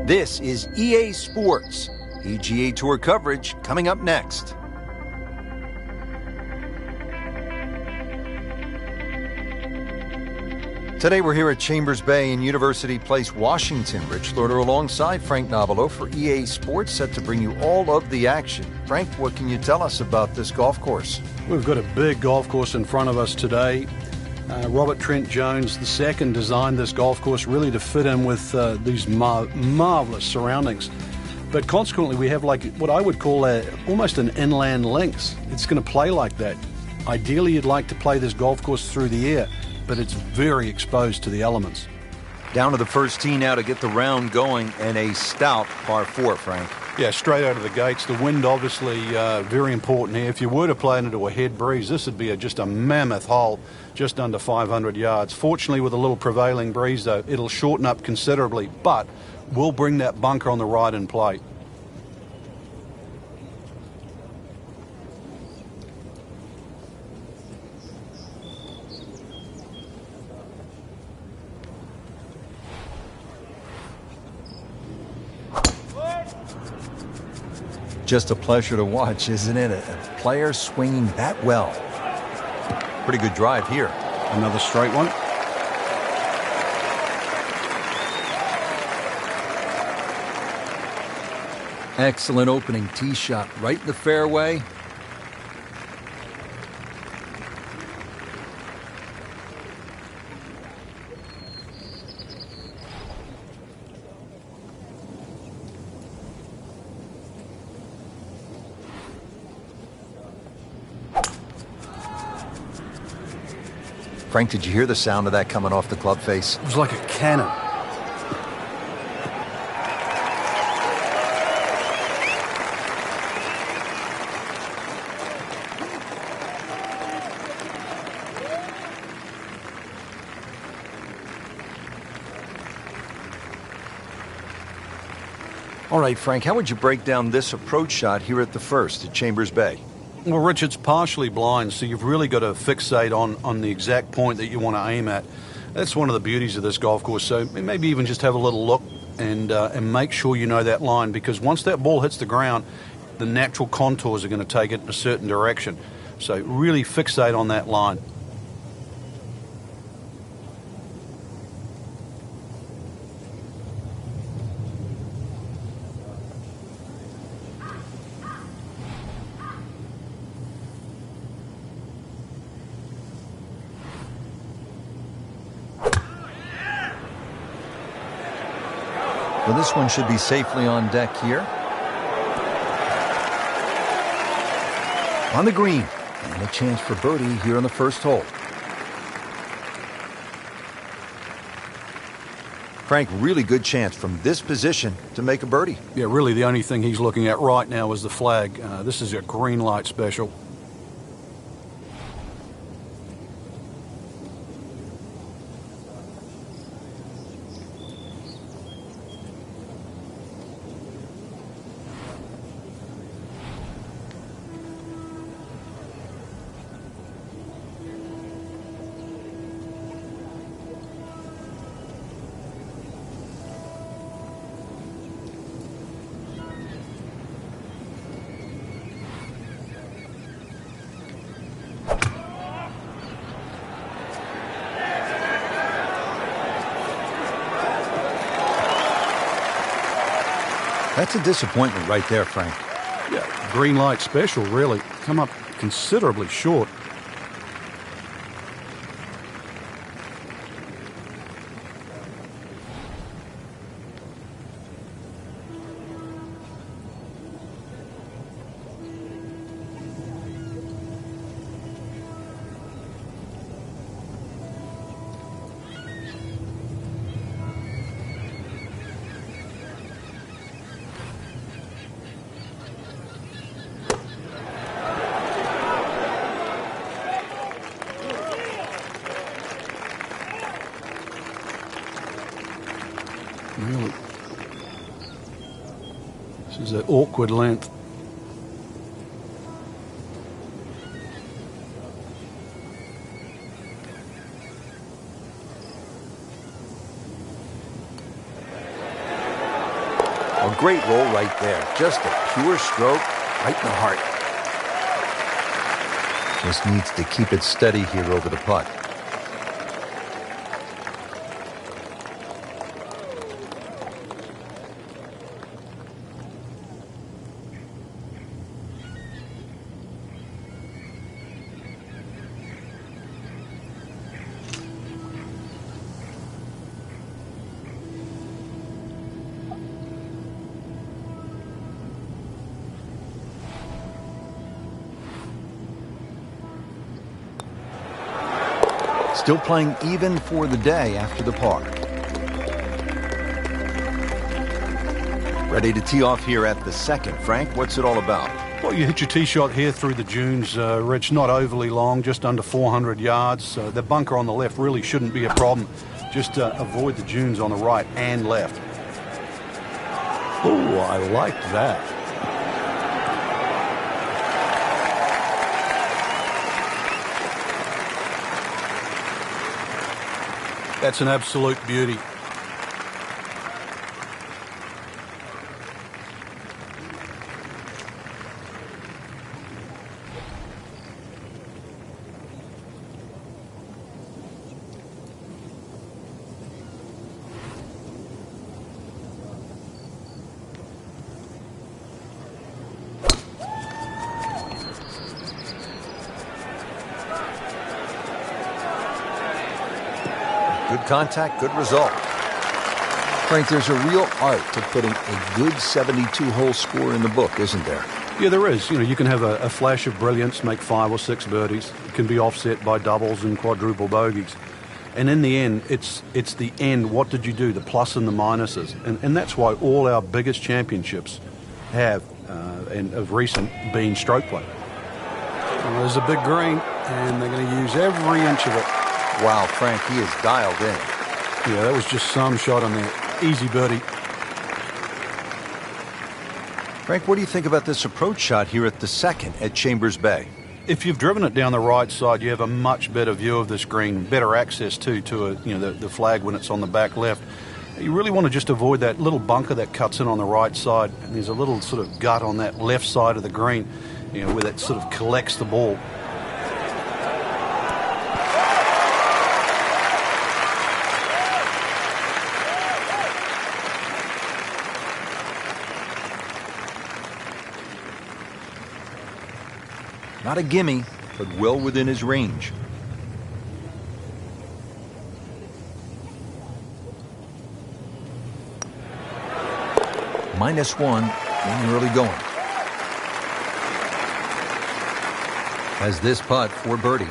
This is EA Sports. EGA Tour coverage coming up next. Today we're here at Chambers Bay in University Place, Washington. Rich Lorder alongside Frank Nobilo for EA Sports, set to bring you all of the action. Frank, what can you tell us about this golf course? We've got a big golf course in front of us today. Robert Trent Jones II designed this golf course really to fit in with these marvelous surroundings. But consequently, we have like what I would call almost an inland links. It's going to play like that. Ideally, you'd like to play this golf course through the air, but it's very exposed to the elements. Down to the first tee now to get the round going, and a stout par 4, Frank. Yeah, straight out of the gates. The wind obviously very important here. If you were to play it into a head breeze, this would be just a mammoth hole, just under 500 yards. Fortunately, with a little prevailing breeze, though, it'll shorten up considerably, but will bring that bunker on the right in play. Just a pleasure to watch, isn't it? A player swinging that well. Pretty good drive here. Another straight one. Excellent opening tee shot right in the fairway. Frank, did you hear the sound of that coming off the club face? It was like a cannon. All right, Frank, how would you break down this approach shot here at the first at Chambers Bay? Well, Rich, it's partially blind, so you've really got to fixate on the exact point that you want to aim at. That's one of the beauties of this golf course. So maybe even just have a little look and make sure you know that line, because once that ball hits the ground, the natural contours are going to take it in a certain direction. So really fixate on that line. Well, this one should be safely on deck here. On the green, and a chance for birdie here on the first hole. Frank, really good chance from this position to make a birdie. Yeah, really the only thing he's looking at right now is the flag. This is a green light special. That's a disappointment right there, Frank. Yeah, green light special, really. Come up considerably short. Really, this is an awkward length. Great roll right there. Just a pure stroke right in the heart. Just needs to keep it steady here over the putt. Still playing even for the day after the par. Ready to tee off here at the second. Frank, what's it all about? Well, you hit your tee shot here through the dunes, Rich, not overly long, just under 400 yards. The bunker on the left really shouldn't be a problem. Just avoid the dunes on the right and left. Oh, I like that. That's an absolute beauty. Good contact, good result. Frank, there's a real art to putting a good 72-hole score in the book, isn't there? Yeah, there is. You know, you can have a flash of brilliance, make 5 or 6 birdies. It can be offset by doubles and quadruple bogeys. And in the end, it's the end. What did you do? The plus and the minuses. And that's why all our biggest championships have, and of recent, been stroke play. Well, there's a big green, and they're going to use every inch of it. Wow, Frank, he is dialed in. Yeah, that was just some shot on there. Easy birdie. Frank, what do you think about this approach shot here at the second at Chambers Bay? If you've driven it down the right side, you have a much better view of this green, better access to the flag when it's on the back left. You really want to just avoid that little bunker that cuts in on the right side, and there's a little sort of gut on that left side of the green, where that sort of collects the ball. Not a gimme, but well within his range. -1 in the early going. Has this putt for birdie.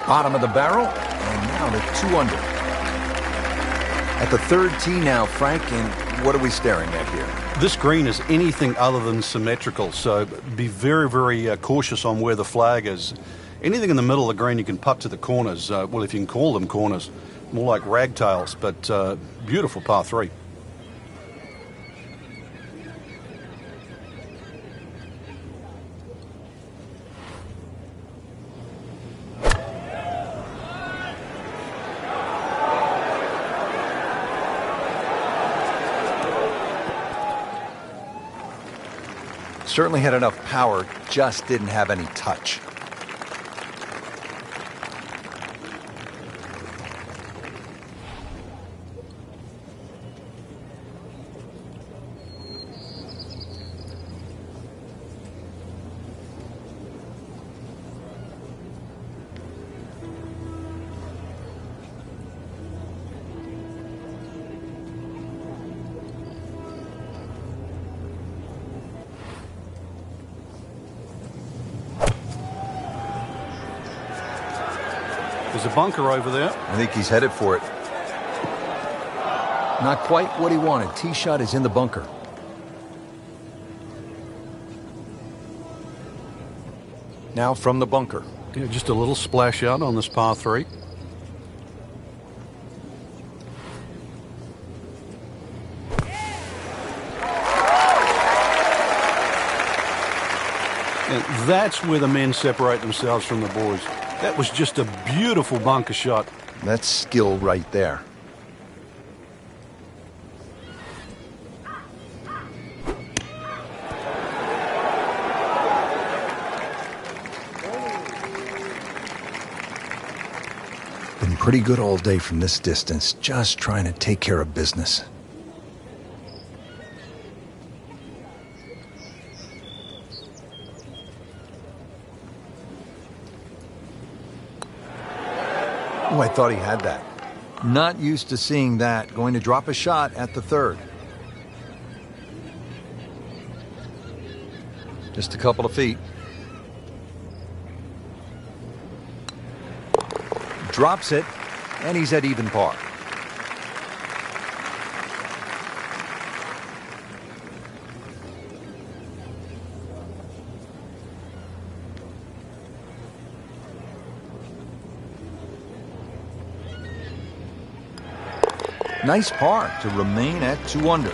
Bottom of the barrel, and now to 2 under. At the third tee now, Frank, and what are we staring at here? This green is anything other than symmetrical, so be very, very cautious on where the flag is. Anything in the middle of the green you can putt to the corners, well, if you can call them corners, more like ragtails, but beautiful par 3. Certainly had enough power, just didn't have any touch. There's a bunker over there. I think he's headed for it. Not quite what he wanted. Tee shot is in the bunker. Now from the bunker. Yeah, just a little splash out on this par 3. And that's where the men separate themselves from the boys. That was just a beautiful bunker shot. That's skill right there. Been pretty good all day from this distance, just trying to take care of business. Oh, I thought he had that. Not used to seeing that. Going to drop a shot at the third. Just a couple of feet. Drops it, and he's at even par. Nice par to remain at 2 under.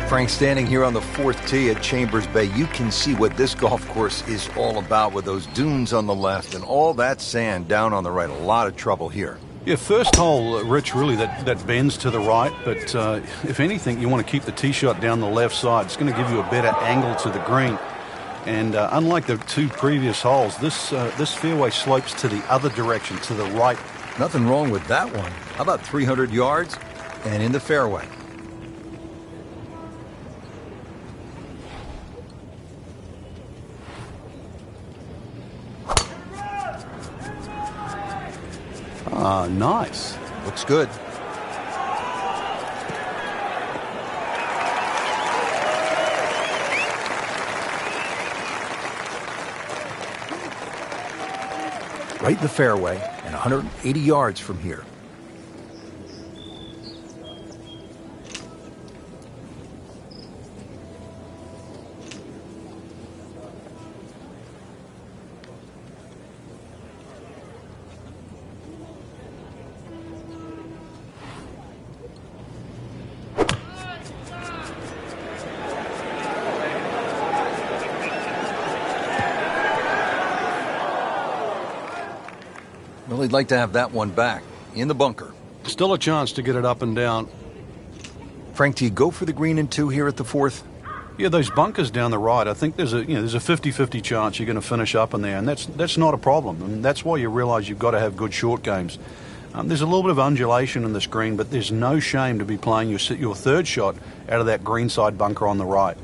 Frank, standing here on the 4th tee at Chambers Bay, you can see what this golf course is all about with those dunes on the left and all that sand down on the right. A lot of trouble here. Yeah, first hole, Rich, really that bends to the right, but if anything, you want to keep the tee shot down the left side. It's going to give you a better angle to the green. And unlike the 2 previous holes, this fairway slopes to the other direction, to the right. Nothing wrong with that one. How about 300 yards and in the fairway? Nice. Looks good. Right in the fairway and 180 yards from here. Well, he'd like to have that one back in the bunker. Still a chance to get it up and down. Frank, do you go for the green in 2 here at the 4th? Yeah, those bunkers down the right, I think there's a 50-50 chance you're going to finish up in there, and that's not a problem. And that's why you realize you've got to have good short games. There's a little bit of undulation in this green, but there's no shame to be playing your 3rd shot out of that greenside bunker on the right.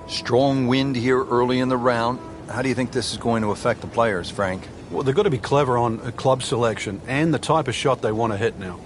Strong wind here early in the round. How do you think this is going to affect the players, Frank? Well, they've got to be clever on club selection and the type of shot they want to hit now.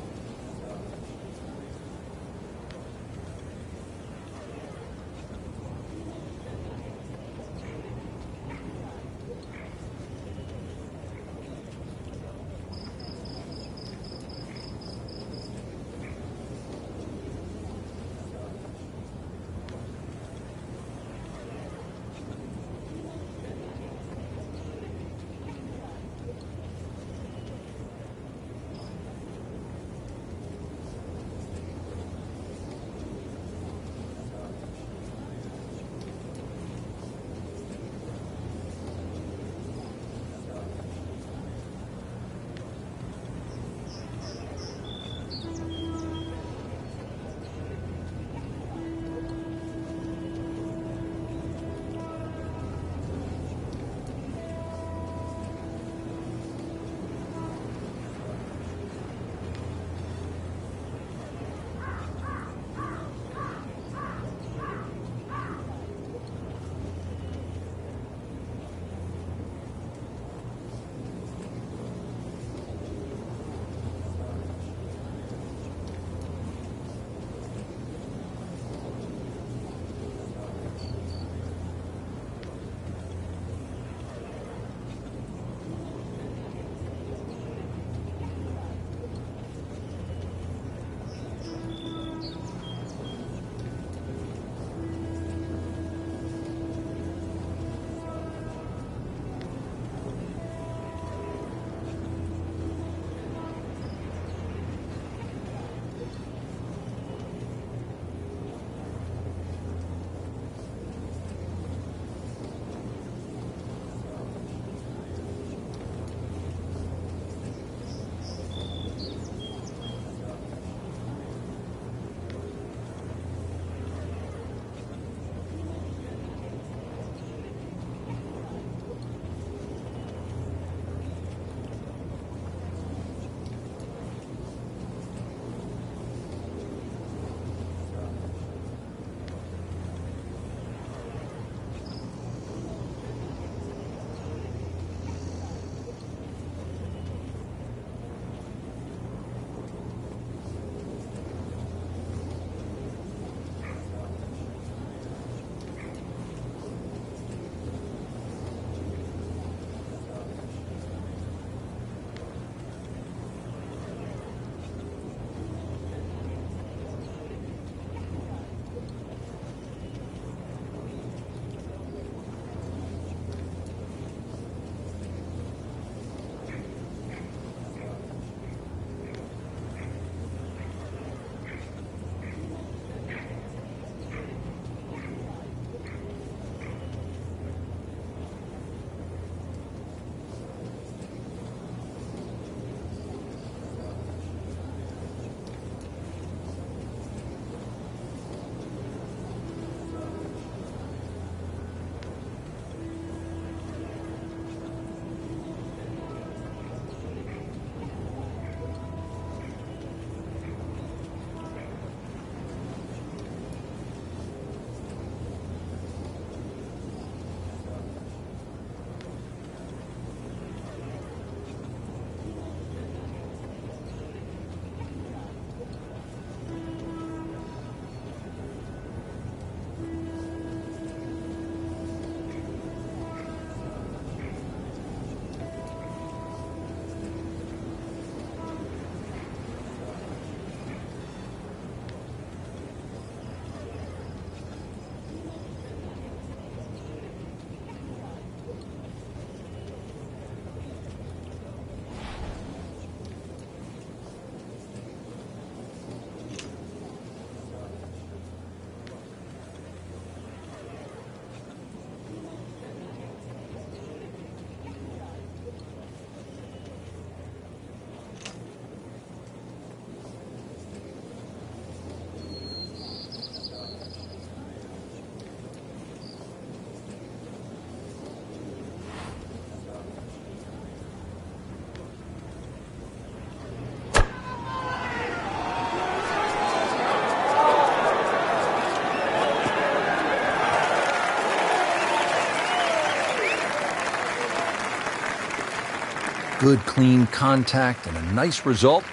Good, clean contact and a nice result,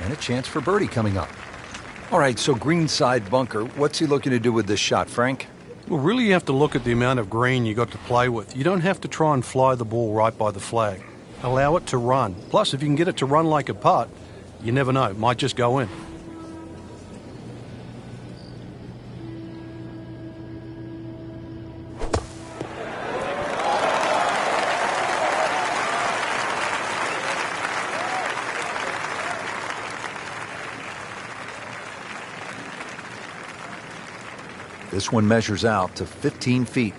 and a chance for birdie coming up. All right, so greenside bunker. What's he looking to do with this shot, Frank? Well, really you have to look at the amount of green you got to play with. You don't have to try and fly the ball right by the flag. Allow it to run. Plus, if you can get it to run like a putt, you never know, it might just go in. This one measures out to 15 feet.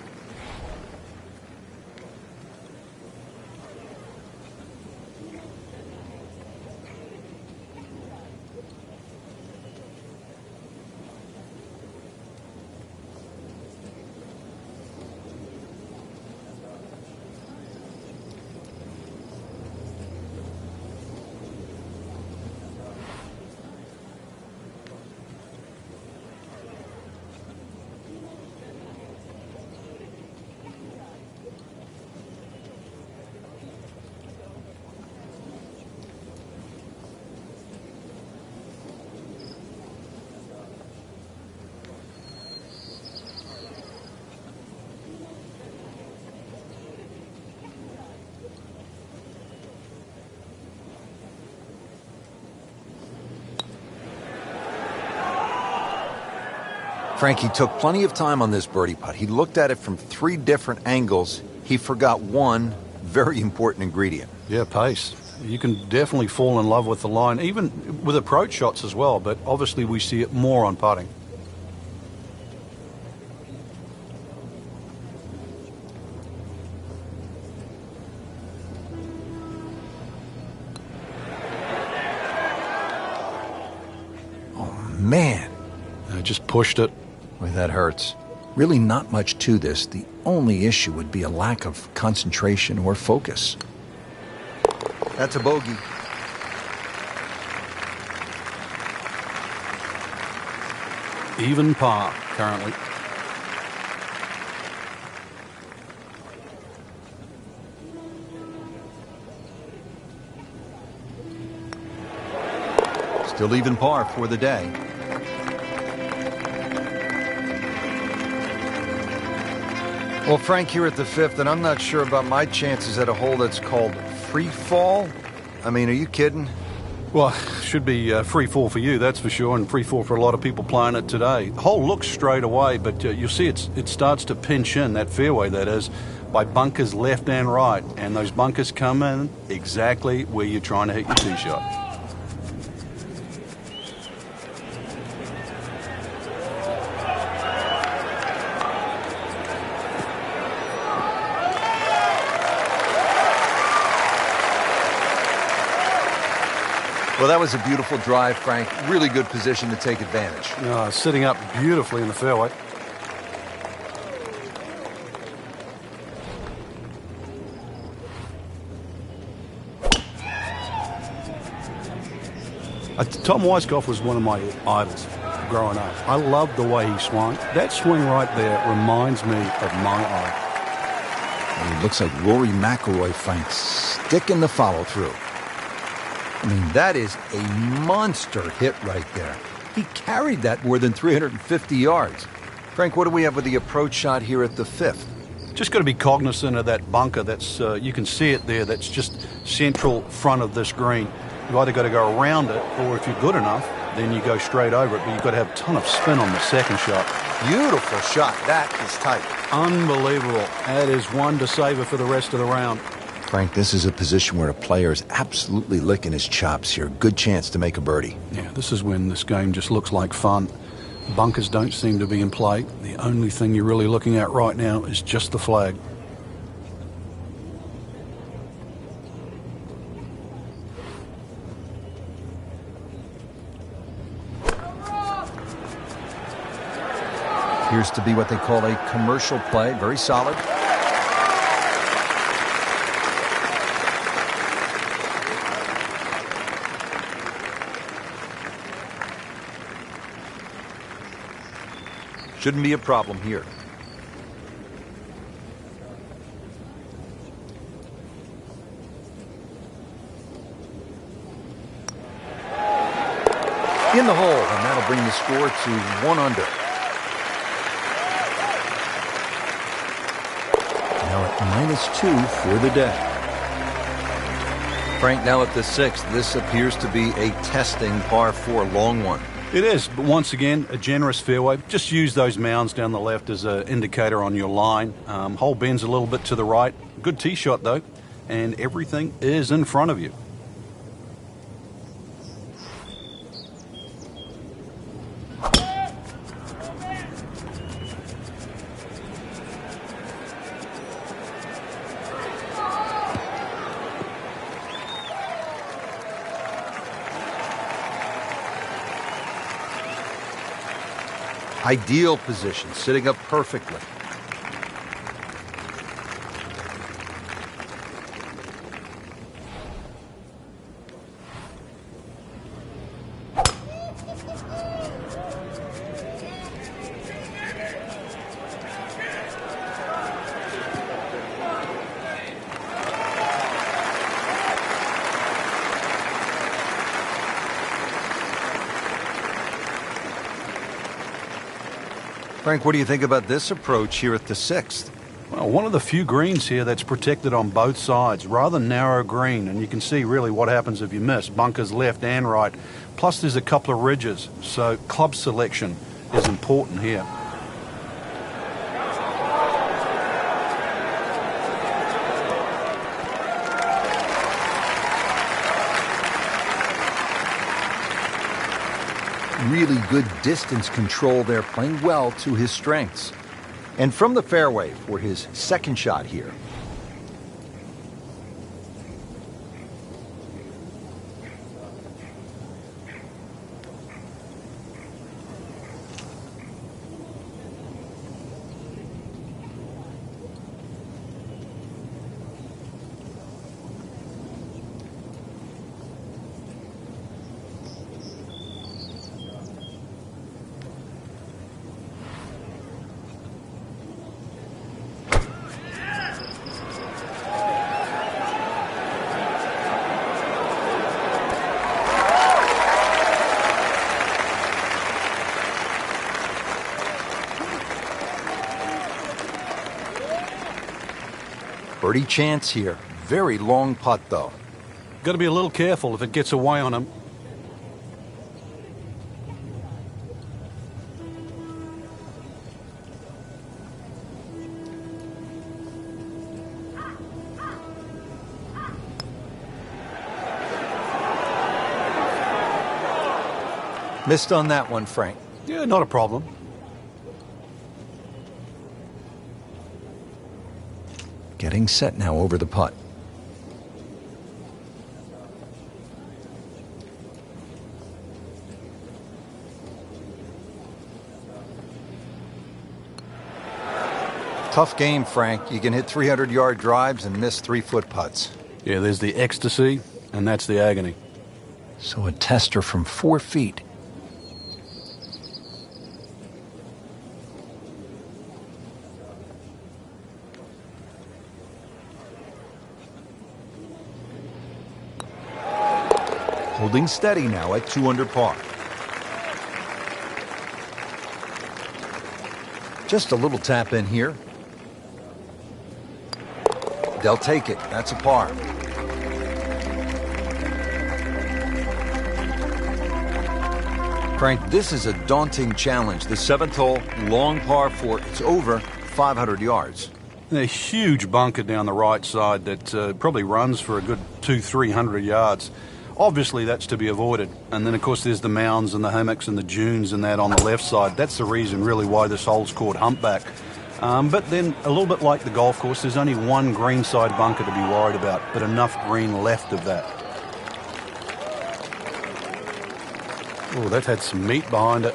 Frankie took plenty of time on this birdie putt. He looked at it from 3 different angles. He forgot one very important ingredient. Yeah, pace. You can definitely fall in love with the line, even with approach shots as well, but obviously we see it more on putting. Oh, man. I just pushed it. Boy, that hurts. Really not much to this. The only issue would be a lack of concentration or focus. That's a bogey. Even par currently. Still even par for the day. Well, Frank, here at the 5th, and I'm not sure about my chances at a hole that's called free fall. I mean, are you kidding? Well, should be free fall for you, that's for sure, and free fall for a lot of people playing it today. The hole looks straight away, but you'll see it starts to pinch in, that fairway that is, by bunkers left and right, and those bunkers come in exactly where you're trying to hit your tee shot. Well, that was a beautiful drive, Frank. Really good position to take advantage. Sitting up beautifully in the fairway. Tom Weiskopf was one of my idols growing up. I loved the way he swung. That swing right there reminds me of my eye. Well, it looks like Rory McIlroy, Frank, sticking the follow-through. I mean, that is a monster hit right there. He carried that more than 350 yards. Frank, what do we have with the approach shot here at the 5th? Just got to be cognizant of that bunker. That's you can see it there. That's just central front of this green. You've either got to go around it, or if you're good enough, then you go straight over it. But you've got to have a ton of spin on the second shot. Beautiful shot. That is tight. Unbelievable. That is one to savor for the rest of the round. Frank, this is a position where a player is absolutely licking his chops here. Good chance to make a birdie. Yeah, this is when this game just looks like fun. Bunkers don't seem to be in play. The only thing you're really looking at right now is just the flag. Appears to be what they call a commercial play. Very solid. Shouldn't be a problem here. In the hole, and that'll bring the score to 1 under. Now at -2 for the day. Frank, now at the 6th, this appears to be a testing par 4 long one. It is, but once again, a generous fairway. Just use those mounds down the left as an indicator on your line. Hole bends a little bit to the right. Good tee shot, though, and everything is in front of you. Ideal position, sitting up perfectly. Frank, what do you think about this approach here at the 6th? Well, one of the few greens here that's protected on both sides. Rather narrow green, and you can see really what happens if you miss. Bunkers left and right. Plus there's a couple of ridges, so club selection is important here. Really good distance control there, playing well to his strengths. And from the fairway for his second shot here. Birdie chance here. Very long putt, though. Got to be a little careful if it gets away on him. Missed on that one, Frank. Yeah, not a problem. Getting set now over the putt. Tough game, Frank. You can hit 300-yard drives and miss 3-foot putts. Yeah, there's the ecstasy, and that's the agony. So a tester from 4 feet. Holding steady now at 2 under par. Just a little tap in here. They'll take it. That's a par. Frank, this is a daunting challenge. The 7th hole, long par 4. It's over 500 yards. A huge bunker down the right side that probably runs for a good 200-300 yards. Obviously, that's to be avoided. And then, of course, there's the mounds and the hummocks and the dunes and that on the left side. That's the reason, really, why this hole's called Humpback. But then, a little bit like the golf course, there's only one greenside bunker to be worried about, but enough green left of that. Oh, that had some meat behind it.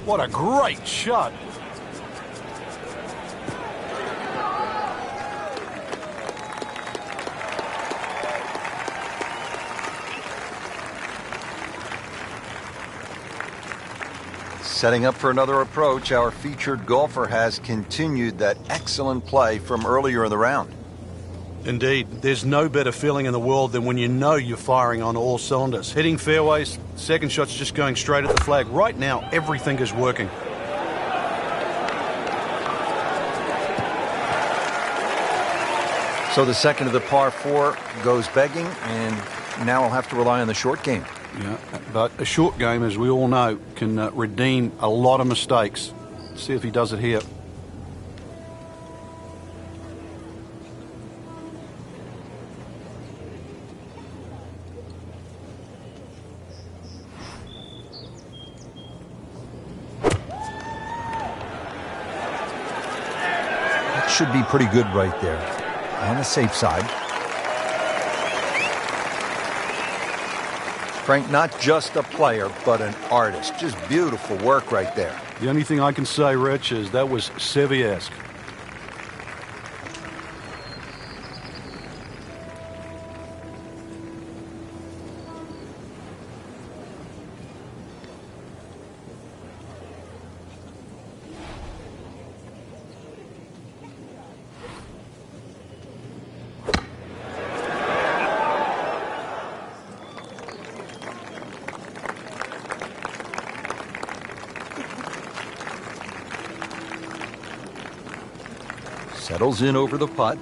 What a great shot. Setting up for another approach, our featured golfer has continued that excellent play from earlier in the round. Indeed, there's no better feeling in the world than when you know you're firing on all cylinders. Hitting fairways, second shot's just going straight at the flag. Right now, everything is working. So the second of the par 4 goes begging, and now I'll have to rely on the short game. Yeah, but a short game, as we all know, can redeem a lot of mistakes. See if he does it here. That should be pretty good right there. On the safe side. Frank, not just a player, but an artist. Just beautiful work right there. The only thing I can say, Rich, is that was Seve-esque. Settles in over the putt.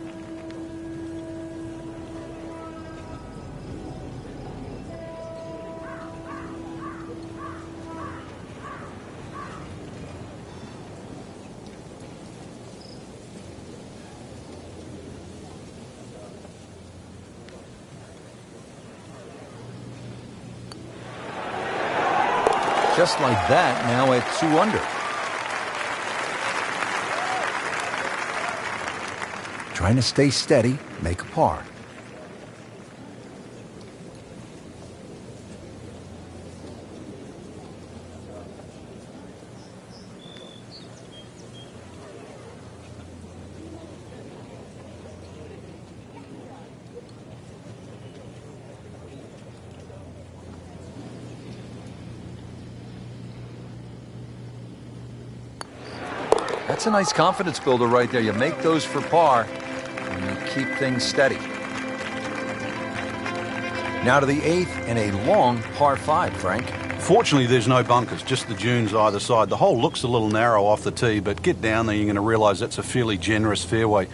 Just like that, now at 2 under. Trying to stay steady, make a par. That's a nice confidence builder right there. You make those for par, and you keep things steady. Now to the 8th and a long par 5, Frank. Fortunately, there's no bunkers, just the dunes either side. The hole looks a little narrow off the tee, but get down there, you're going to realize that's a fairly generous fairway.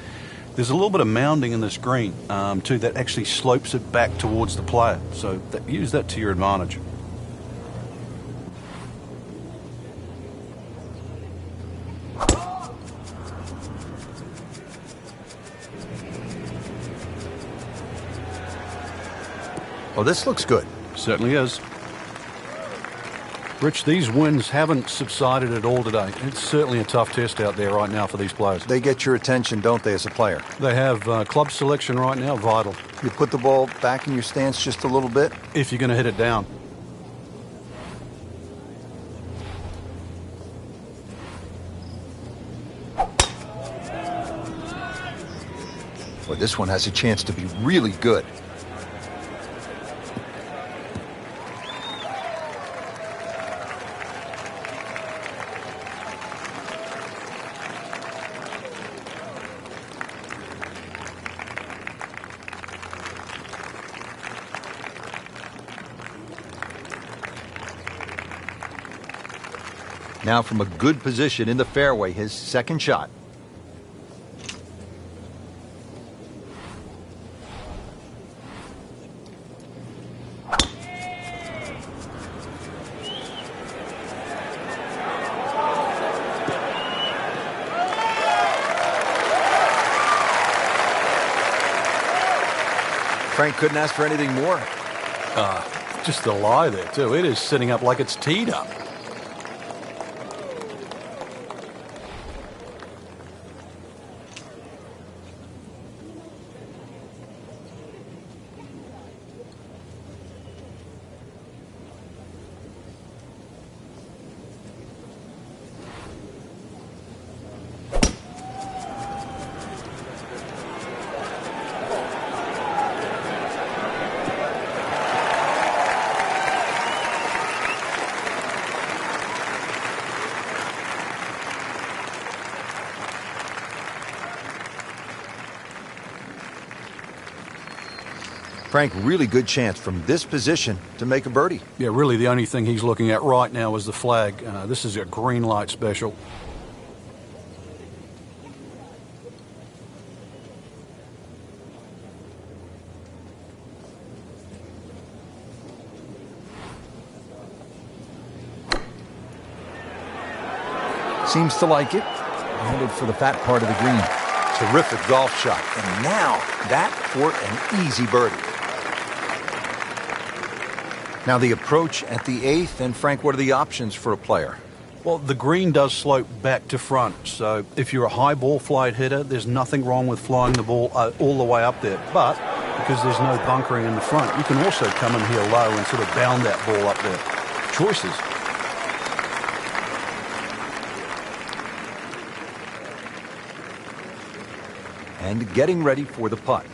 There's a little bit of mounding in this green, too, that actually slopes it back towards the player. So use that to your advantage. Oh, this looks good. Certainly is. Rich, these winds haven't subsided at all today. It's certainly a tough test out there right now for these players. They get your attention, don't they, as a player? They have club selection right now, vital. You put the ball back in your stance just a little bit. If you're going to hit it down. Boy, this one has a chance to be really good. Now from a good position in the fairway, his second shot. Frank couldn't ask for anything more. Just a lie there, too. It is sitting up like it's teed up. Frank, really good chance from this position to make a birdie. Yeah, really the only thing he's looking at right now is the flag. This is a green light special. Seems to like it. Headed for the fat part of the green. Terrific golf shot. And now that for an easy birdie. Now the approach at the 8th, and Frank, what are the options for a player? Well, the green does slope back to front, so if you're a high ball flight hitter, there's nothing wrong with flying the ball all the way up there. But because there's no bunkering in the front, you can also come in here low and sort of bound that ball up there. Choices. And getting ready for the putt.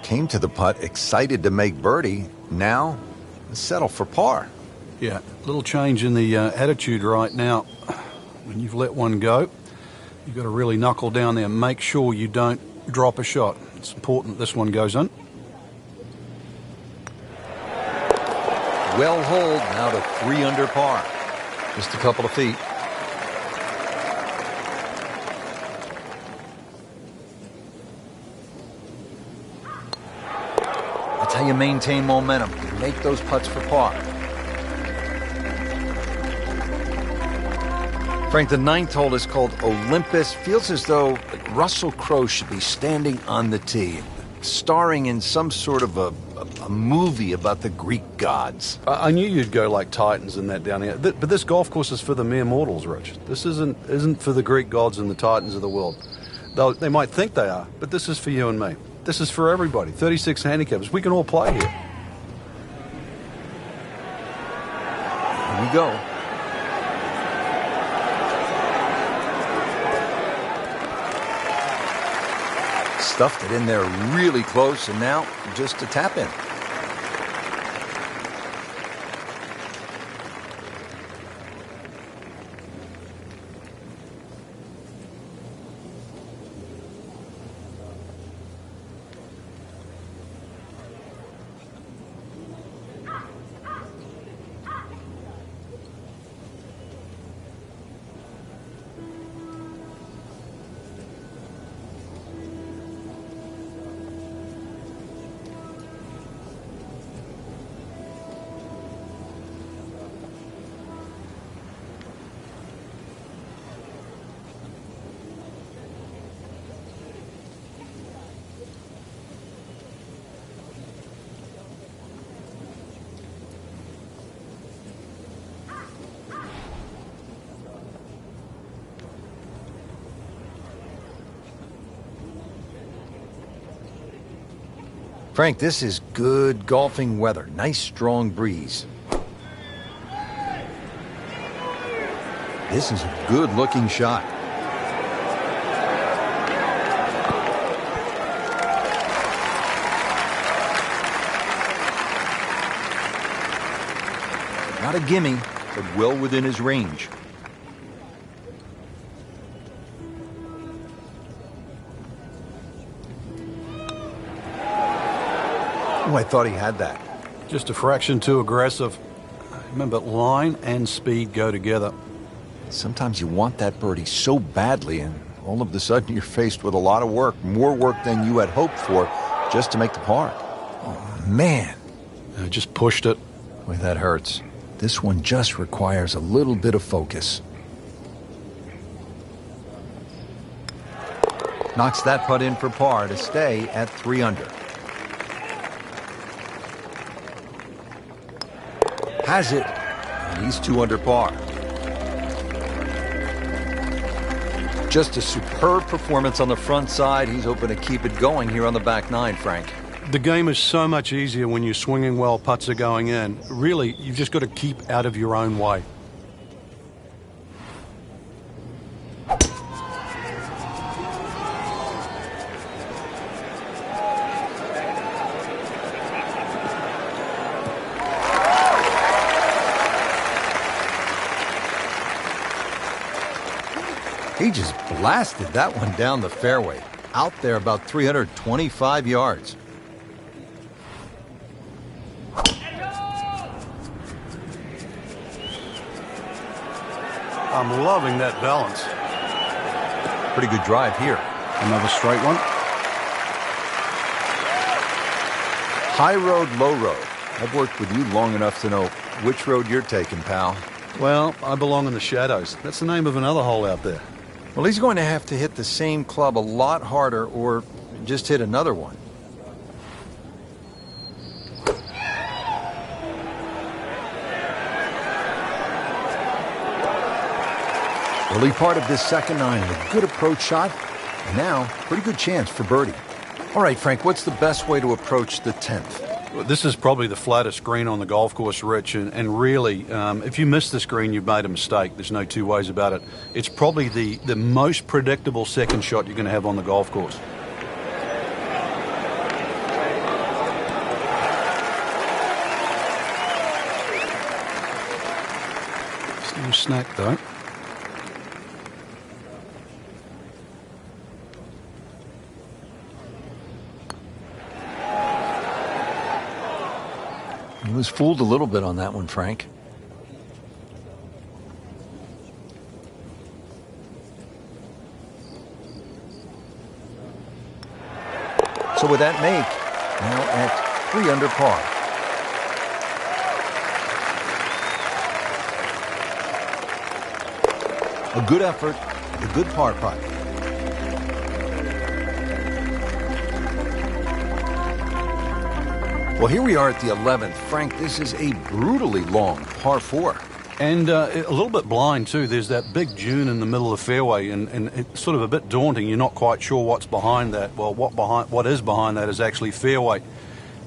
Came to the putt excited to make birdie. Now, settle for par. Yeah, little change in the attitude right now. When you've let one go, you've got to really knuckle down there and make sure you don't drop a shot. It's important this one goes in. Well holed, now to 3 under par. Just a couple of feet. That's how you maintain momentum. You make those putts for par. Frank, the 9th hole is called Olympus. Feels as though Russell Crowe should be standing on the tee, starring in some sort of a movie about the Greek gods. I knew you'd go like Titans in that down here. But this golf course is for the mere mortals, Rich. This isn't for the Greek gods and the Titans of the world. They might think they are, but this is for you and me. This is for everybody. 36 handicappers. We can all play here. Here we go. Stuffed it in there really close, and now just a tap in. Frank, this is good golfing weather. Nice strong breeze. This is a good looking shot. Not a gimme, but well within his range. Oh, I thought he had that. Just a fraction too aggressive. Remember, line and speed go together. Sometimes you want that birdie so badly, and all of a sudden you're faced with a lot of work, more work than you had hoped for, just to make the par. Oh, man. Just pushed it. Boy, that hurts. This one just requires a little bit of focus. Knocks that putt in for par to stay at 3 under. Has it, and he's 2 under par. Just a superb performance on the front side. He's hoping to keep it going here on the back nine, Frank. The game is so much easier when you're swinging well, putts are going in. Really, you've just got to keep out of your own way. He just blasted that one down the fairway, out there about 325 yards. I'm loving that balance. Pretty good drive here. Another straight one. High road, low road. I've worked with you long enough to know which road you're taking, pal. Well, I belong in the shadows. That's the name of another hole out there. Well, he's going to have to hit the same club a lot harder or just hit another one. Early part of this second nine, a good approach shot, and now pretty good chance for birdie. All right, Frank, what's the best way to approach the 10th? This is probably the flattest green on the golf course, Rich, and really, if you miss this green, you've made a mistake. There's no two ways about it. It's probably the most predictable second shot you're going to have on the golf course. Still snack, though. He was fooled a little bit on that one, Frank. So with that make, now at 3 under par. A good effort, a good par putt. Well, here we are at the 11th. Frank, this is a brutally long par 4. And a little bit blind, too. There's that big dune in the middle of the fairway, and it's sort of a bit daunting. You're not quite sure what's behind that. Well, what is behind that is actually fairway.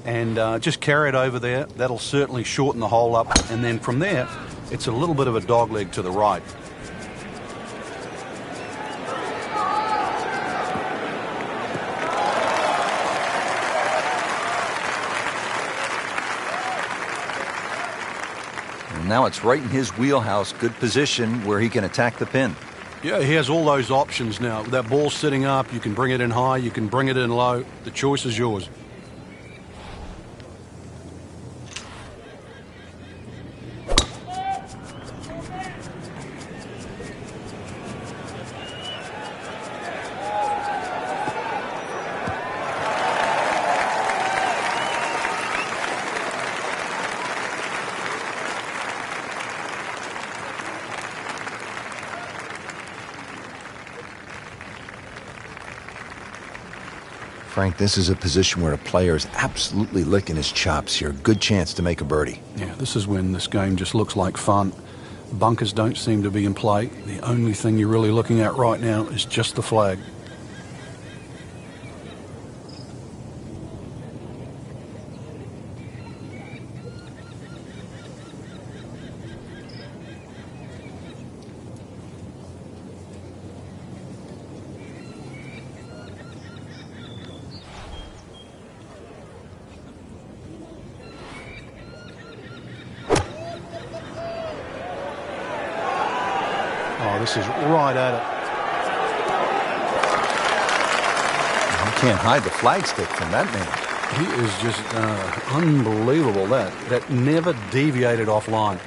And just carry it over there. That'll certainly shorten the hole up. And then from there, it's a little bit of a dogleg to the right. Now it's right in his wheelhouse, good position where he can attack the pin. Yeah, he has all those options now. That ball's sitting up, you can bring it in high, you can bring it in low. The choice is yours. Frank, this is a position where a player is absolutely licking his chops here. Good chance to make a birdie. Yeah, this is when this game just looks like fun. Bunkers don't seem to be in play. The only thing you're really looking at right now is just the flag. Oh, this is right at it. You can't hide the flagstick from that man. He is just unbelievable. That never deviated offline.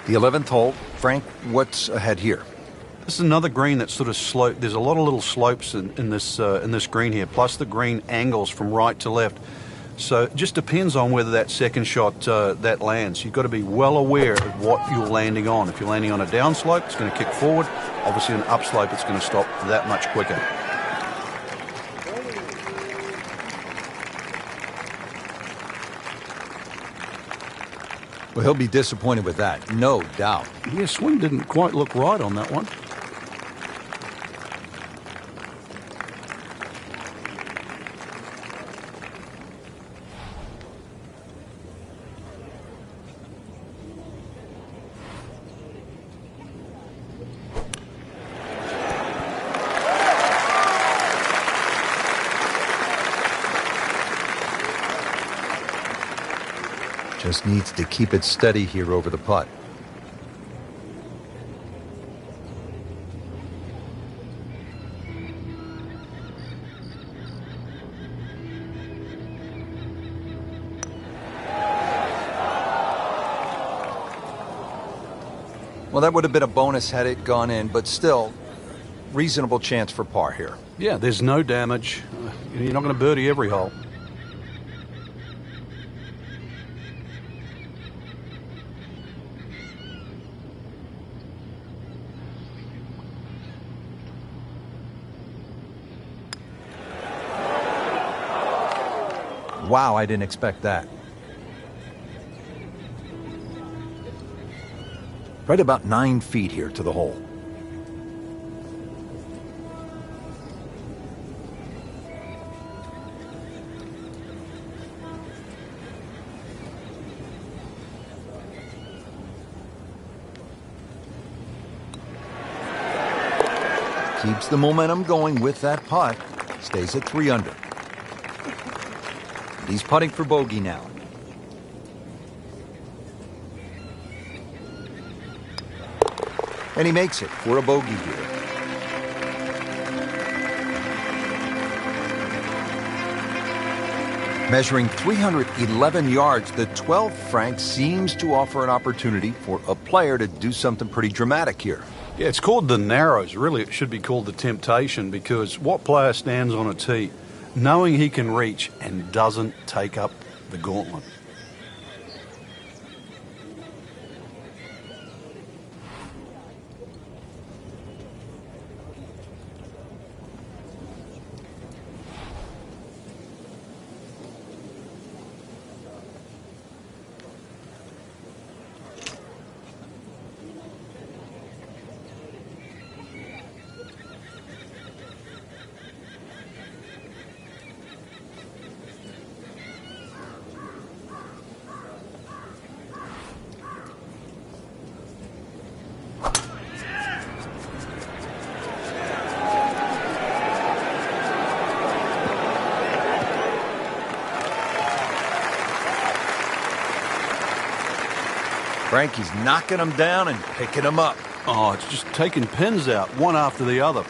The 11th hole. Frank, what's ahead here? This is another green that's sort of sloped. There's a lot of little slopes in this green here, plus the green angles from right to left. So it just depends on whether that second shot that lands. You've got to be well aware of what you're landing on. If you're landing on a downslope, it's going to kick forward. Obviously, an upslope, it's going to stop that much quicker. Well, he'll be disappointed with that, no doubt. Yeah, swing didn't quite look right on that one. Just needs to keep it steady here over the putt. Well, that would have been a bonus had it gone in, but still, reasonable chance for par here. Yeah, there's no damage. You're not going to birdie every hole. Wow, I didn't expect that. Right about 9 feet here to the hole. Keeps the momentum going with that putt. Stays at 3 under. He's putting for bogey now. And he makes it for a bogey here. Measuring 311 yards, the 12th Frank seems to offer an opportunity for a player to do something pretty dramatic here. Yeah, it's called the Narrows. Really, it should be called the Temptation, because what player stands on a tee knowing he can reach and doesn't take up the gauntlet? Frankie's knocking them down and picking them up. Oh, it's just taking pins out, one after the other.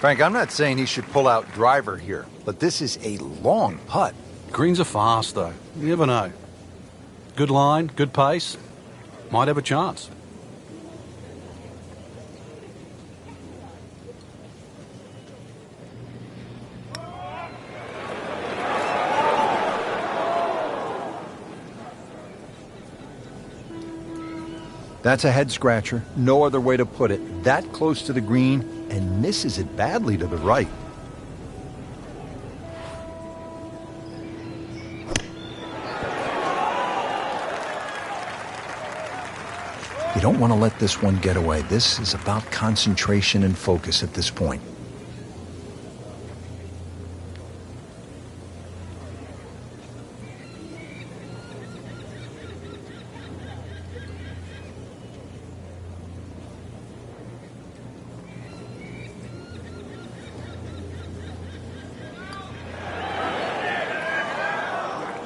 Frank, I'm not saying he should pull out driver here, but this is a long putt. Greens are fast, though. You never know. Good line, good pace. Might have a chance. That's a head scratcher. No other way to put it. That close to the green and misses it badly to the right. You don't want to let this one get away. This is about concentration and focus at this point.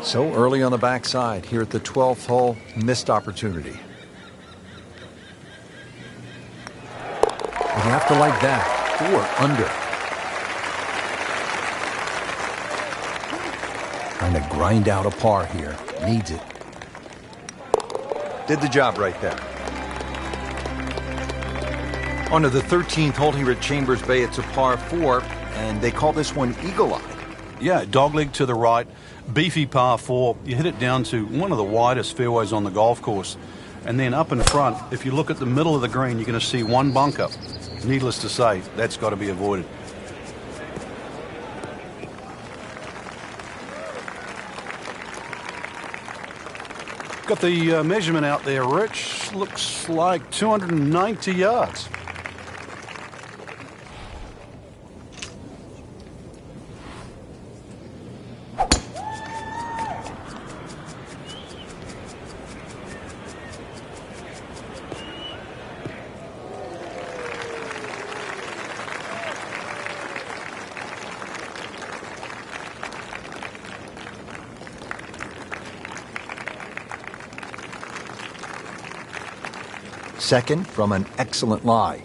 So early on the backside here at the 12th hole, missed opportunity. You have to like that. 4 under. Trying to grind out a par here. Needs it. Did the job right there. On to the 13th hole here at Chambers Bay. It's a par 4, and they call this one Eagle Eye. Yeah, dogleg to the right, beefy par 4. You hit it down to one of the widest fairways on the golf course. And then up in front, if you look at the middle of the green, you're going to see one bunker. Needless to say, that's got to be avoided. Got the measurement out there, Rich. Looks like 290 yards. second from an excellent lie.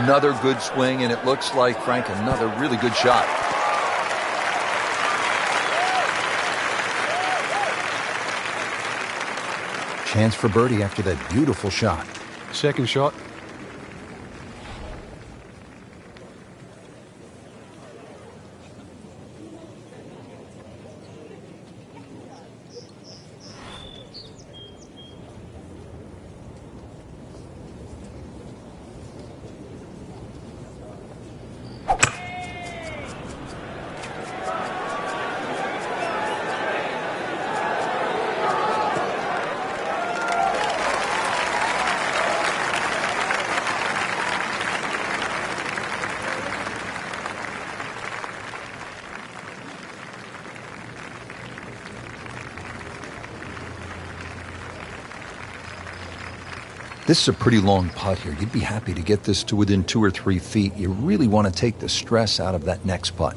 Another good swing, and it looks like, Frank, another really good shot. Chance for birdie after that beautiful shot. Second shot. This is a pretty long putt here. You'd be happy to get this to within 2 or 3 feet. You really want to take the stress out of that next putt.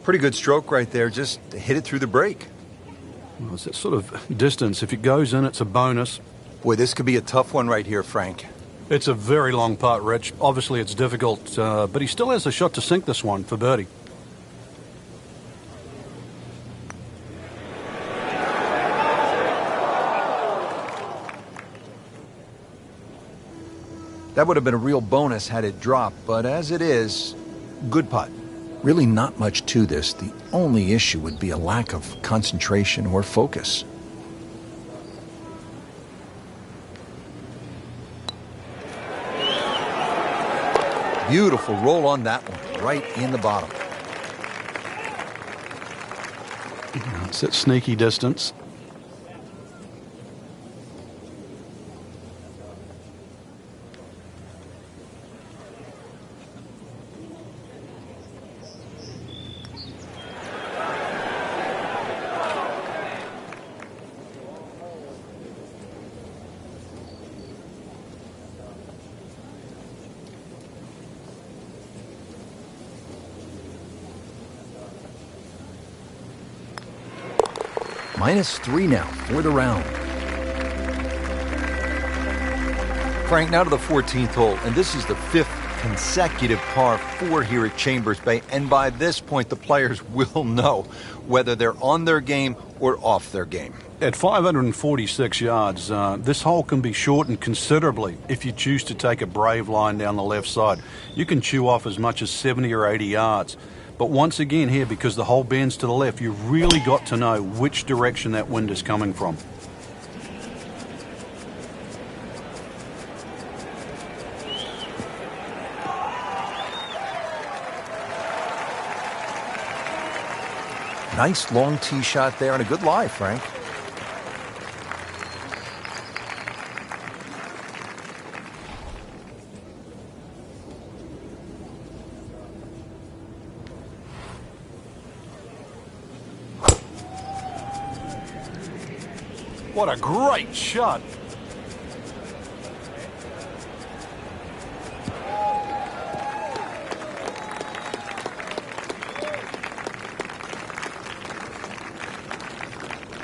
Pretty good stroke right there. Just hit it through the break. Well, it's that sort of distance. If it goes in, it's a bonus. Boy, this could be a tough one right here, Frank. It's a very long putt, Rich. Obviously, it's difficult, but he still has a shot to sink this one for birdie. That would have been a real bonus had it dropped, but as it is, good putt. Really not much to this. The only issue would be a lack of concentration or focus. Beautiful roll on that one, right in the bottom. It's at sneaky distance. -3 now for the round. Frank, now to the 14th hole, and this is the 5th consecutive par 4 here at Chambers Bay, and by this point the players will know whether they're on their game or off their game. At 546 yards, this hole can be shortened considerably if you choose to take a brave line down the left side. You can chew off as much as 70 or 80 yards. But once again here, because the hole bends to the left, you've really got to know which direction that wind is coming from. Nice long tee shot there and a good lie, Frank. What a great shot.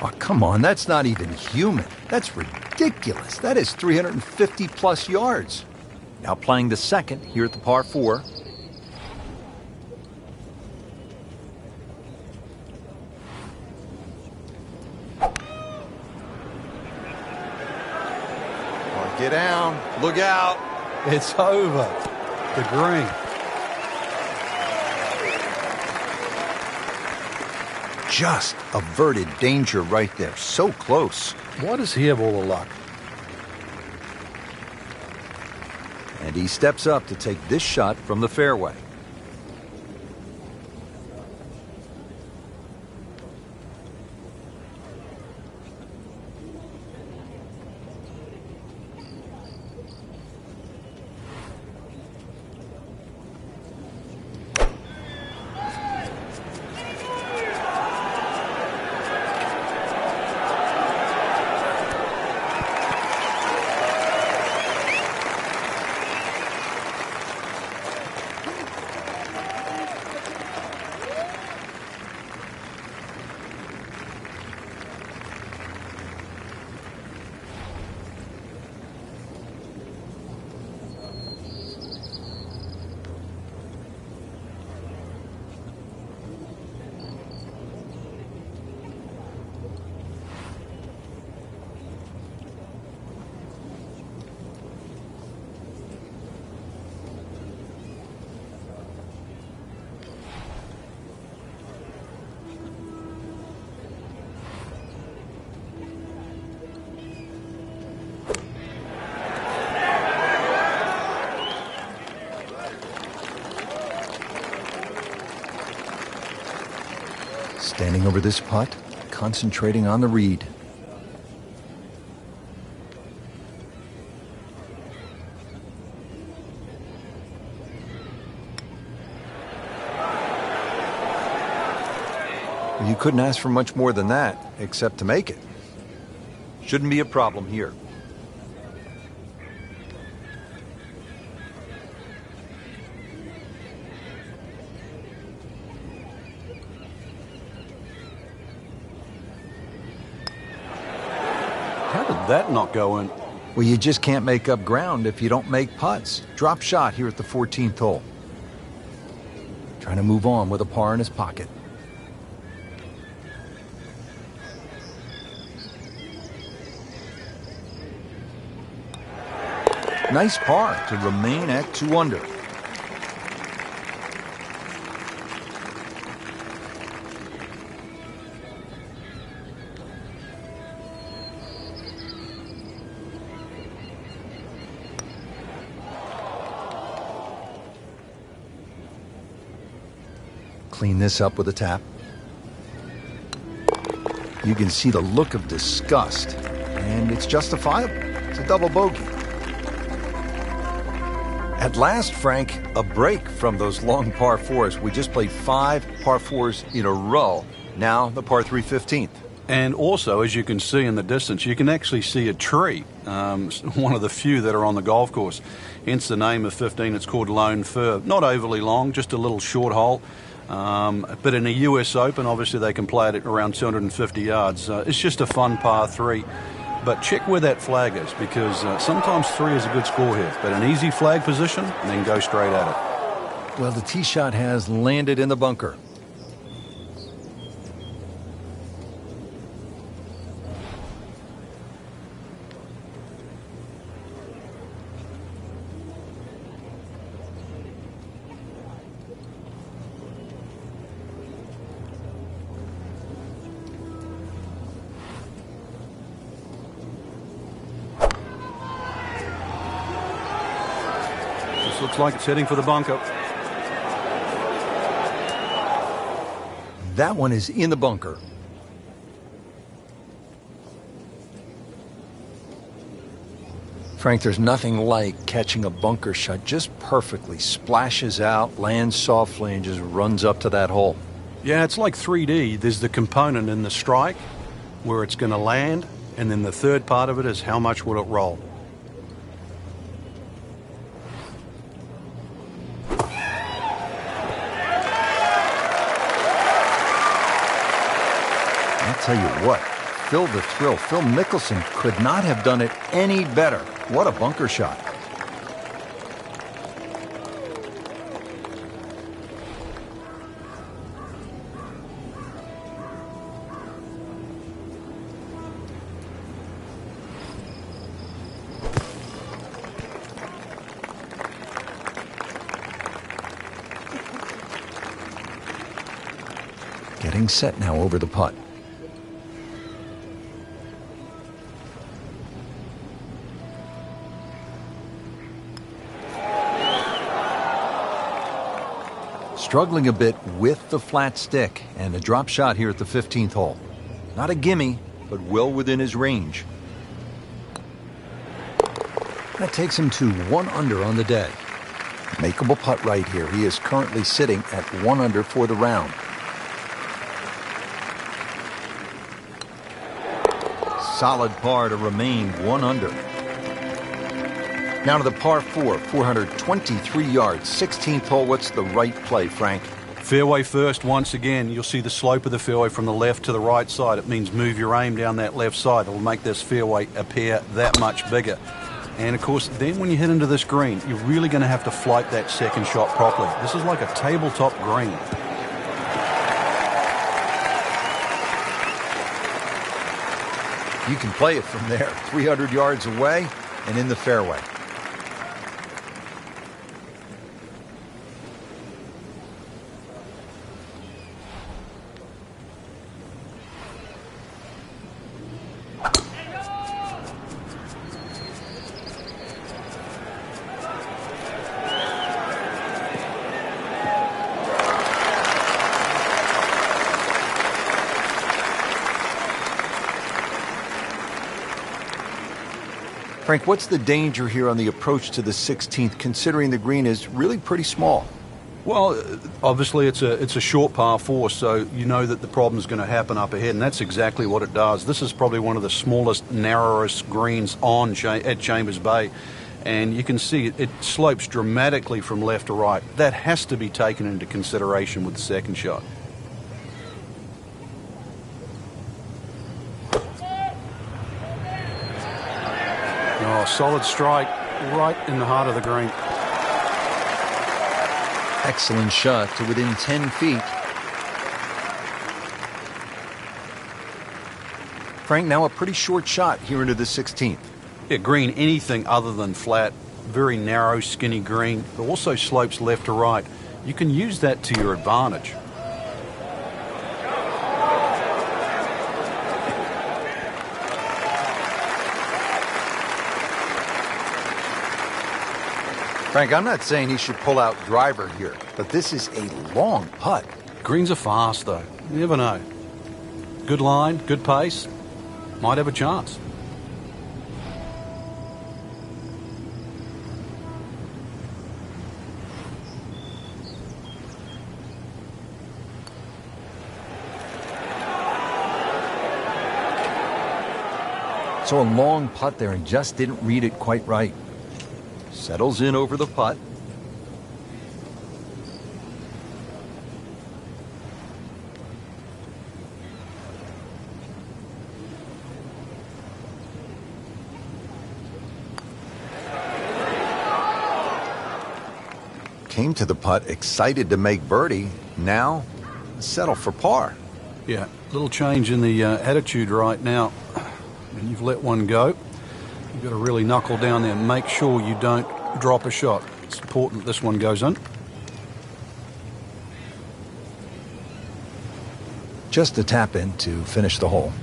Oh, come on, that's not even human. That's ridiculous. That is 350 plus yards. Now playing the second here at the par 4. Get down. Look out. It's over. The green. Just averted danger right there. So close. Why does he have all the luck? And he steps up to take this shot from the fairway. Standing over this putt, concentrating on the read. You couldn't ask for much more than that, except to make it. Shouldn't be a problem here. How did that not go in? Well, you just can't make up ground if you don't make putts. Drop shot here at the 14th hole. Trying to move on with a par in his pocket. Nice par to remain at 2 under. Clean this up with a tap. You can see the look of disgust, and it's justifiable. It's a double bogey. At last, Frank, a break from those long par 4s. We just played 5 par 4s in a row. Now the par 3 15th. And also, as you can see in the distance, you can actually see a tree, one of the few that are on the golf course. Hence the name of 15. It's called Lone Fir. Not overly long, just a little short hole. But in a US Open, obviously they can play it at around 250 yards. It's just a fun par 3. But check where that flag is, because sometimes 3 is a good score here. But an easy flag position, and then go straight at it. Well, the tee shot has landed in the bunker. Looks like it's heading for the bunker. That one is in the bunker. Frank, there's nothing like catching a bunker shot just perfectly. Splashes out, lands softly, and just runs up to that hole. Yeah, it's like 3D. There's the component in the strike where it's going to land, And then the third part of it is how much will it roll. I'll tell you what, Phil the Thrill, Phil Mickelson could not have done it any better. What a bunker shot. Getting set now over the putt. Struggling a bit with the flat stick and a drop shot here at the 15th hole. Not a gimme, but well within his range. That takes him to 1 under on the day. Makeable putt right here. He is currently sitting at 1 under for the round. Solid par to remain 1 under. Now to the par 4, 423 yards, 16th hole. What's the right play, Frank? Fairway first once again. You'll see the slope of the fairway from the left to the right side. It means move your aim down that left side. It'll make this fairway appear that much bigger. And of course, then when you hit into this green, you're really going to have to flight that second shot properly. This is like a tabletop green. You can play it from there, 300 yards away and in the fairway. Frank, what's the danger here on the approach to the 16th, considering the green is really pretty small? Well, obviously it's a short par 4, so you know that the problem is going to happen up ahead, and that's exactly what it does. This is probably one of the smallest, narrowest greens at Chambers Bay, and you can see it slopes dramatically from left to right. That has to be taken into consideration with the second shot. Oh, solid strike right in the heart of the green. Excellent shot to within 10 feet. Frank, now a pretty short shot here into the 16th. Yeah, green, anything other than flat. Very narrow, skinny green. It also slopes left to right. You can use that to your advantage. Frank, I'm not saying he should pull out driver here, but this is a long putt. Greens are fast, though. You never know. Good line, good pace. Might have a chance. So a long putt there and just didn't read it quite right. Settles in over the putt. Came to the putt excited to make birdie. Now settle for par. Yeah, little change in the attitude right now. And you've let one go. You've got to really knuckle down there and make sure you don't drop a shot. It's important this one goes in. Just a tap in to finish the hole.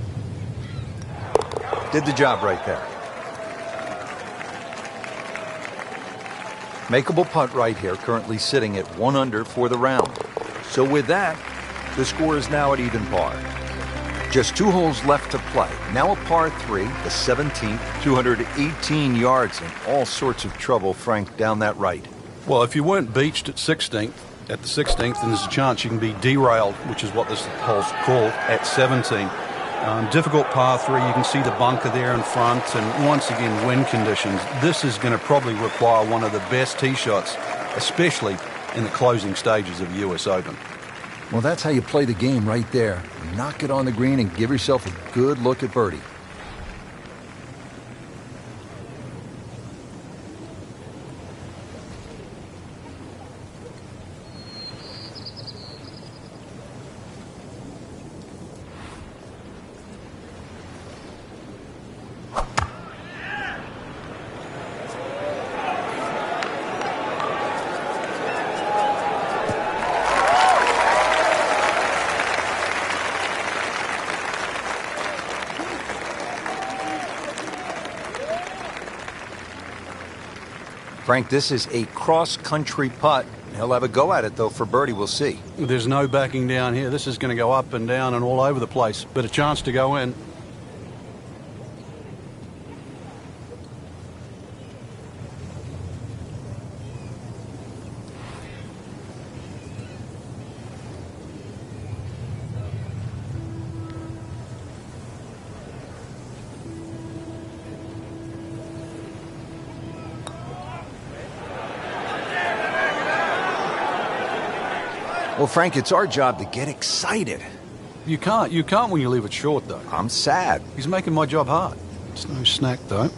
Did the job right there. Makeable putt right here, currently sitting at 1 under for the round. So with that, the score is now at even par. Just 2 holes left to play. Now a par 3, the 17th, 218 yards and all sorts of trouble, Frank, down that right. Well, if you weren't beached at the 16th, then there's a chance you can be derailed, which is what this hole's called, at 17. Difficult par 3. You can see the bunker there in front, and once again, wind conditions. This is going to probably require one of the best tee shots, especially in the closing stages of the US Open. Well, that's how you play the game right there. Knock it on the green and give yourself a good look at birdie. Frank, this is a cross-country putt. He'll have a go at it, though, for birdie. We'll see. There's no backing down here. This is going to go up and down and all over the place, but a chance to go in. Well, Frank, it's our job to get excited. You can't when you leave it short, though. I'm sad. He's making my job hard. It's no snack, though.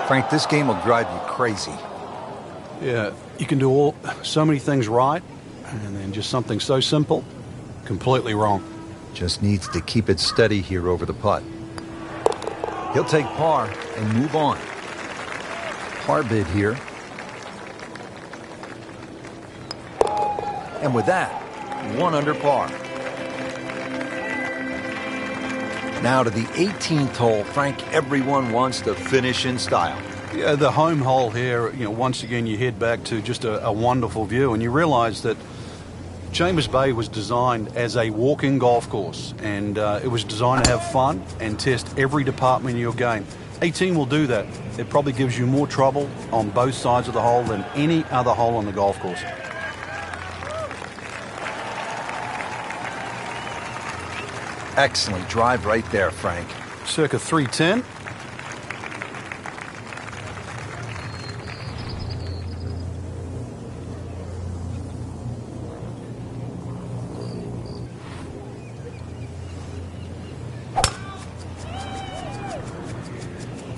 Frank, this game will drive you crazy. Yeah, you can do so many things right, and then just something so simple, completely wrong. Just needs to keep it steady here over the putt. He'll take par and move on. Par bid here. And with that, 1 under par. Now to the 18th hole. Frank, everyone wants to finish in style. Yeah, the home hole here, once again you head back to just a wonderful view, and you realize that Chambers Bay was designed as a walking golf course, and it was designed to have fun and test every department of your game. 18 will do that. It probably gives you more trouble on both sides of the hole than any other hole on the golf course. Excellent drive right there, Frank. Circa 310.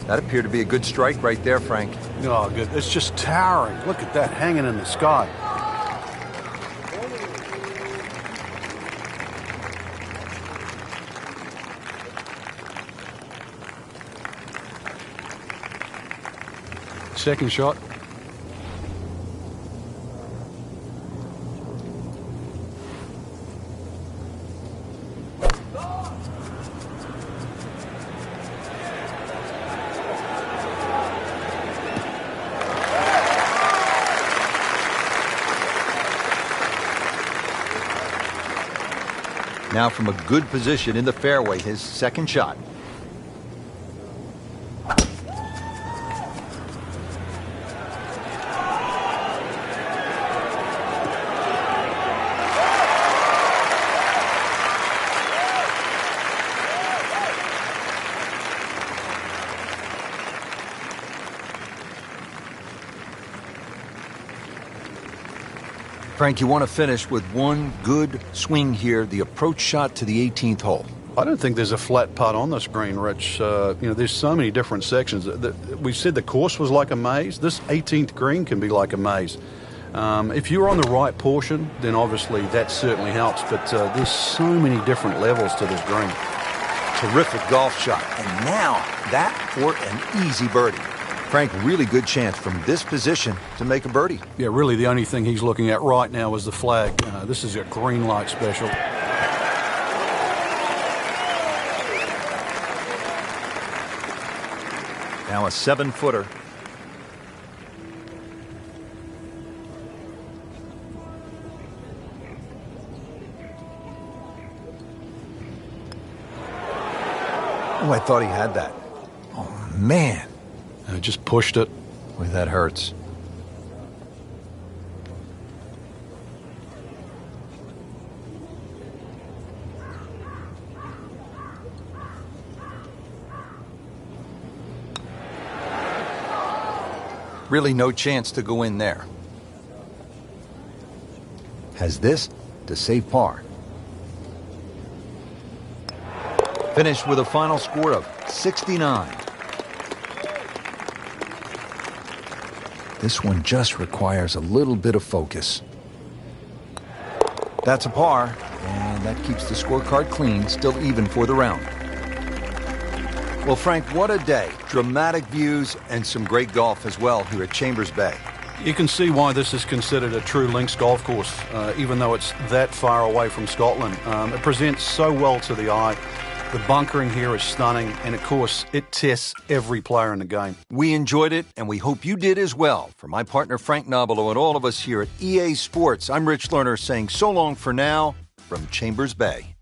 That appeared to be a good strike right there, Frank. Oh, good. It's just towering. Look at that hanging in the sky. Second shot. Now from a good position in the fairway, his second shot. Frank, you want to finish with one good swing here, the approach shot to the 18th hole. I don't think there's a flat putt on this green, Rich. There's so many different sections. We said the course was like a maze. This 18th green can be like a maze. If you're on the right portion, then obviously that certainly helps. But there's so many different levels to this green. Terrific golf shot. And now that for an easy birdie. Frank, really good chance from this position to make a birdie. Yeah, really the only thing he's looking at right now is the flag. This is a green light special. Now a 7-footer. Oh, I thought he had that. Oh, man. Just pushed it. Boy, that hurts. Really no chance to go in there. Has this to save par. Finished with a final score of 69. This one just requires a little bit of focus. That's a par, and that keeps the scorecard clean, still even for the round. Well, Frank, what a day. Dramatic views and some great golf as well here at Chambers Bay. You can see why this is considered a true links golf course, even though it's that far away from Scotland. It presents so well to the eye. The bunkering here is stunning, and of course, it tests every player in the game. We enjoyed it, and we hope you did as well. For my partner Frank Nobilo and all of us here at EA Sports, I'm Rich Lerner saying so long for now from Chambers Bay.